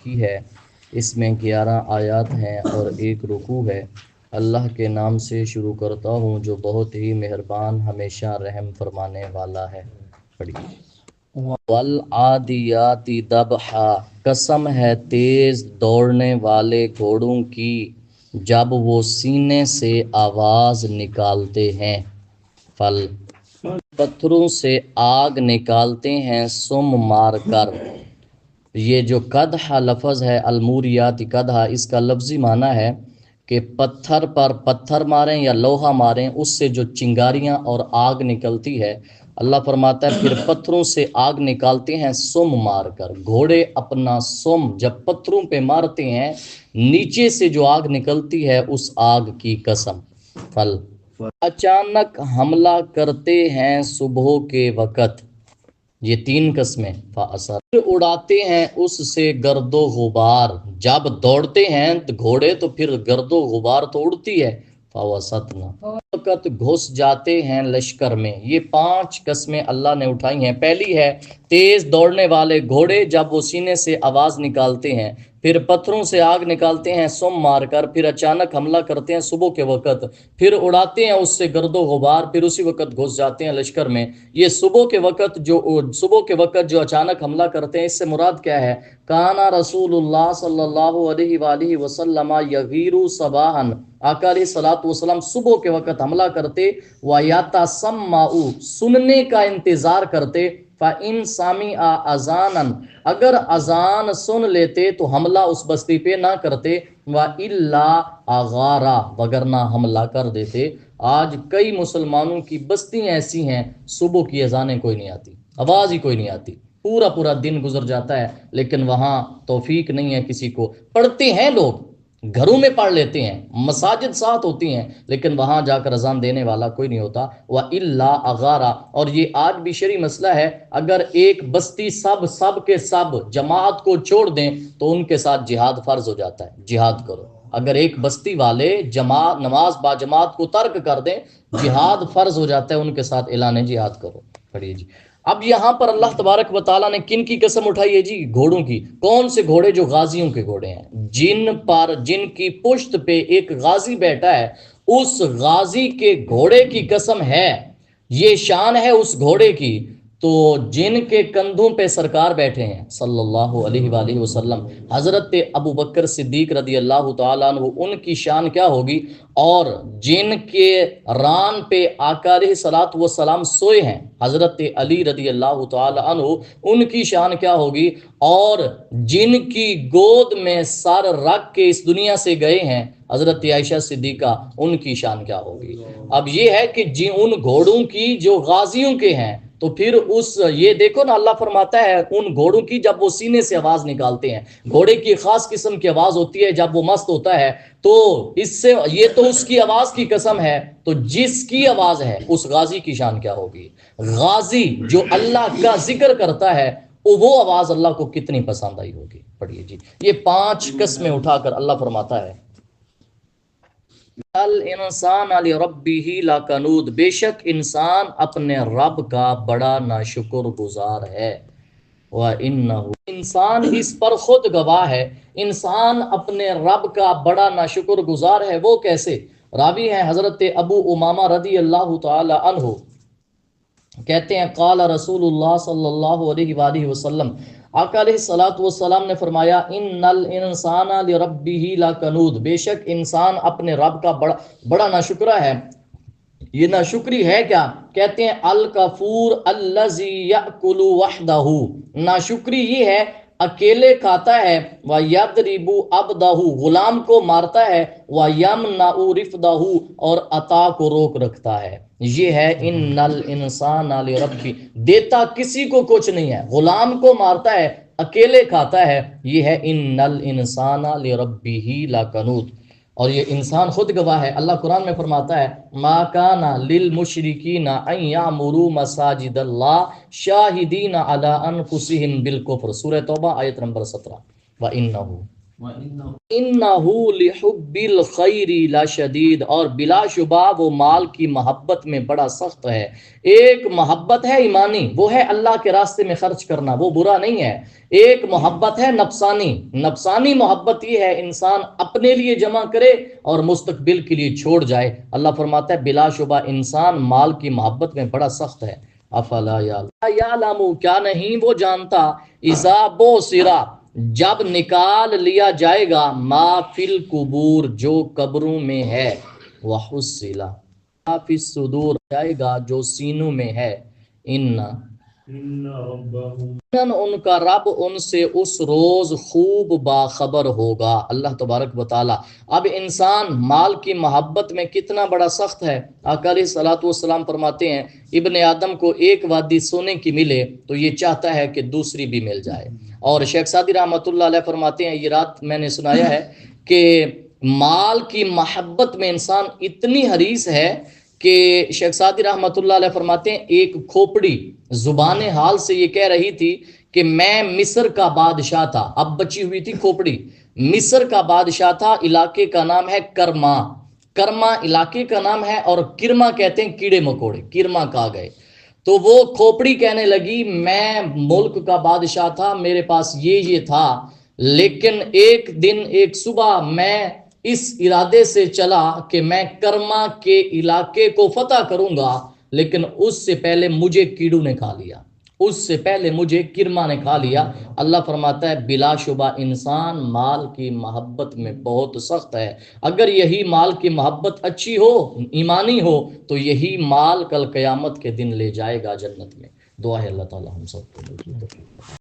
کی ہے، اس میں 11 آیات ہیں اور ایک رکوع ہے۔ اللہ کے نام سے شروع کرتا ہوں جو بہت ہی مہربان ہمیشہ رحم فرمانے والا ہے۔ پڑھیے۔ والعادیات ضبحا، قسم ہے تیز دوڑنے والے گھوڑوں کی جب وہ سینے سے آواز نکالتے ہیں۔ فل، پتھروں سے آگ نکالتے ہیں سم مار کر۔ یہ جو قدح لفظ ہے، الموریات قدح، اس کا لفظی معنی ہے کہ پتھر پر پتھر ماریں یا لوہا ماریں، اس سے جو چنگاریاں اور آگ نکلتی ہے، اللہ فرماتا ہے پھر پتھروں سے آگ نکالتے ہیں سم مار کر۔ گھوڑے اپنا سم جب پتھروں پہ مارتے ہیں، نیچے سے جو آگ نکلتی ہے اس آگ کی قسم۔ فل، اچانک حملہ کرتے ہیں صبح کے وقت۔ یہ 3 قسمیں۔ فاثر، پھر اڑاتے ہیں اس سے گرد و غبار۔ جب دوڑتے ہیں گھوڑے تو پھر گرد و غبار تو اڑتی ہے۔ فوسطنا، وقت گھس جاتے ہیں لشکر میں۔ یہ 5 قسمیں اللہ نے اٹھائی ہیں۔ پہلی ہے تیز دوڑنے والے گھوڑے جب وہ سینے سے آواز نکالتے ہیں، پھر پتھروں سے آگ نکالتے ہیں سم مار کر، پھر اچانک حملہ کرتے ہیں صبح کے وقت، پھر اڑاتے ہیں اس سے گرد و غبار، پھر اسی وقت گھس جاتے ہیں لشکر میں۔ یہ صبح کے وقت جو اچانک حملہ کرتے ہیں، اس سے مراد کیا ہے؟ کانا رسول اللہ صلی اللہ علیہ وآلہ وسلم یغیر صباحا، آقا علیہ الصلوۃ والسلام صبح کے وقت حملہ کرتے، وَيَتَسَمَّعُ، سننے کا انتظار کرتے، فَإِن سَمِعَ أَذَانًا، اگر اذان سن لیتے تو حملہ اس بستی پہ نہ کرتے، وَإِلَّا أَغَارَ، وگرنہ حملہ کر دیتے۔ آج کئی مسلمانوں کی بستیاں ایسی ہیں، صبح کی اذانیں کوئی نہیں آتی، آواز ہی کوئی نہیں آتی، پورا دن گزر جاتا ہے لیکن وہاں توفیق نہیں ہے کسی کو۔ پڑھتے ہیں لوگ، گھروں میں پڑھ لیتے ہیں، مساجد ساتھ ہوتی ہیں، لیکن وہاں جا کر اذان دینے والا کوئی نہیں ہوتا۔ وَإِلَّا أَغَارَ، اور یہ آج بھی شرعی مسئلہ ہے، اگر ایک بستی سب کے سب جماعت کو چھوڑ دیں تو ان کے ساتھ جہاد فرض ہو جاتا ہے، جہاد کرو۔ اگر ایک بستی والے نماز با جماعت کو ترک کر دیں، جہاد فرض ہو جاتا ہے، ان کے ساتھ اعلان جہاد کرو۔ پڑھیے جی۔ اب یہاں پر اللہ تبارک و تعالیٰ نے کن کی قسم اٹھائی ہے جی؟ گھوڑوں کی۔ کون سے گھوڑے؟ جو غازیوں کے گھوڑے ہیں، جن کی پشت پہ ایک غازی بیٹھا ہے، اس غازی کے گھوڑے کی قسم ہے۔ یہ شان ہے اس گھوڑے کی، تو جن کے کندھوں پہ سرکار بیٹھے ہیں صلی اللہ علیہ وآلہ وسلم، حضرت ابو بکر صدیق رضی اللہ تعالیٰ عنہ، ان کی شان کیا ہوگی؟ اور جن کے ران پہ آقا علیہ الصلوۃ والسلام سوئے ہیں، حضرت علی رضی اللہ تعالیٰ عنہ، ان کی شان کیا ہوگی؟ اور جن کی گود میں سر رکھ کے اس دنیا سے گئے ہیں، حضرت عائشہ صدیقہ، ان کی شان کیا ہوگی؟ اب یہ ہے کہ ان گھوڑوں کی جو غازیوں کے ہیں، تو پھر یہ دیکھو نا، اللہ فرماتا ہے ان گھوڑوں کی جب وہ سینے سے آواز نکالتے ہیں، گھوڑے کی خاص قسم کی آواز ہوتی ہے جب وہ مست ہوتا ہے، تو اس سے یہ تو اس کی آواز کی قسم ہے، تو جس کی آواز ہے اس غازی کی شان کیا ہوگی؟ غازی جو اللہ کا ذکر کرتا ہے، وہ آواز اللہ کو کتنی پسند آئی ہوگی۔ پڑھیے جی۔ یہ 5 قسمیں اٹھا کر اللہ فرماتا ہے الانسان لربہ لکنود، بے شک انسان اپنے رب کا بڑا ناشکر گزار ہے۔ وَإِنَّهُ، انسان اس پر خود گواہ ہے، انسان اپنے رب کا بڑا ناشکر گزار ہے۔ وہ کیسے؟ راوی ہیں حضرت ابو امامہ رضی اللہ تعالی عنہ، کہتے ہیں قال رسول اللہ صلی اللہ علیہ وآلہ وسلم، آقا علیہ الصلوۃ والسلام نے فرمایا، ان الانسان لربہ لکنود، بے شک انسان اپنے رب کا بڑا ناشکرہ ہے۔ یہ ناشکری ہے کیا؟ کہتے ہیں الکفور الذی یأکل وحدہ، ناشکری یہ ہے اکیلے کھاتا ہے، وَیَضْرِبُ عَبْدَهُ، غلام کو مارتا ہے، وَیَمْنَعُ رِفْدَهُ، اور عطا کو روک رکھتا ہے۔ یہ ہے ان الانسان لربہ، دیتا کسی کو کچھ نہیں ہے، غلام کو مارتا ہے، اکیلے کھاتا ہے، یہ ہے ان الانسان لربہ لکنود۔ اور یہ انسان خود گواہ ہے، اللہ قرآن میں فرماتا ہے ما کان للمشرکین ان یعمروا مساجد اللہ شاہدین علی انفسہم بالکفر، سورہ توبہ آیت نمبر 17۔ وَإِنَّهُ، انہو لحب الخیر لشدید، اور بلا شبہ وہ مال کی محبت میں بڑا سخت ہے۔ ایک محبت ہے ایمانی، وہ ہے اللہ کے راستے میں خرچ کرنا، وہ برا نہیں ہے۔ ایک محبت ہے نفسانی، نفسانی محبت یہ ہے انسان اپنے لیے جمع کرے اور مستقبل کے لیے چھوڑ جائے۔ اللہ فرماتا ہے بلا شبہ انسان مال کی محبت میں بڑا سخت ہے۔ افلا یعلم، کیا نہیں وہ جانتا، اذا بوسرا، جب نکال لیا جائے گا، ما فی القبور، جو قبروں میں ہے، وحصلا، ما فی الصدور، جائے گا جو سینوں میں ہے، ان کا رب ان سے اس روز خوب باخبر ہوگا۔ اللہ تبارک و تعالی اب انسان مال کی محبت میں کتنا بڑا سخت ہے۔ آقا علیہ الصلوۃ والسلام فرماتے ہیں ابن آدم کو ایک وادی سونے کی ملے تو یہ چاہتا ہے کہ دوسری بھی مل جائے۔ اور شیخ سعدی رحمۃ اللہ علیہ فرماتے ہیں، یہ رات میں نے سنایا ہے کہ مال کی محبت میں انسان اتنی حریص ہے کہ شیخ سعدی رحمۃ اللہ علیہ فرماتے ہیں ایک کھوپڑی زبان حال سے یہ کہہ رہی تھی کہ میں مصر کا بادشاہ تھا، اب بچی ہوئی تھی کھوپڑی، مصر کا بادشاہ تھا، علاقے کا نام ہے کرما، کرما علاقے کا نام ہے، اور کرما کہتے ہیں کیڑے مکوڑے، کرما کہا گئے۔ تو وہ کھوپڑی کہنے لگی میں ملک کا بادشاہ تھا، میرے پاس یہ تھا، لیکن ایک دن ایک صبح میں اس ارادے سے چلا کہ میں کرما کے علاقے کو فتح کروں گا، لیکن اس سے پہلے مجھے کیڑوں نے کھا لیا، اس سے پہلے مجھے کرما نے کھا لیا۔ اللہ فرماتا ہے بلا شبہ انسان مال کی محبت میں بہت سخت ہے۔ اگر یہی مال کی محبت اچھی ہو، ایمانی ہو، تو یہی مال کل قیامت کے دن لے جائے گا جنت میں۔ دعا ہے اللہ تعالی ہم سب کو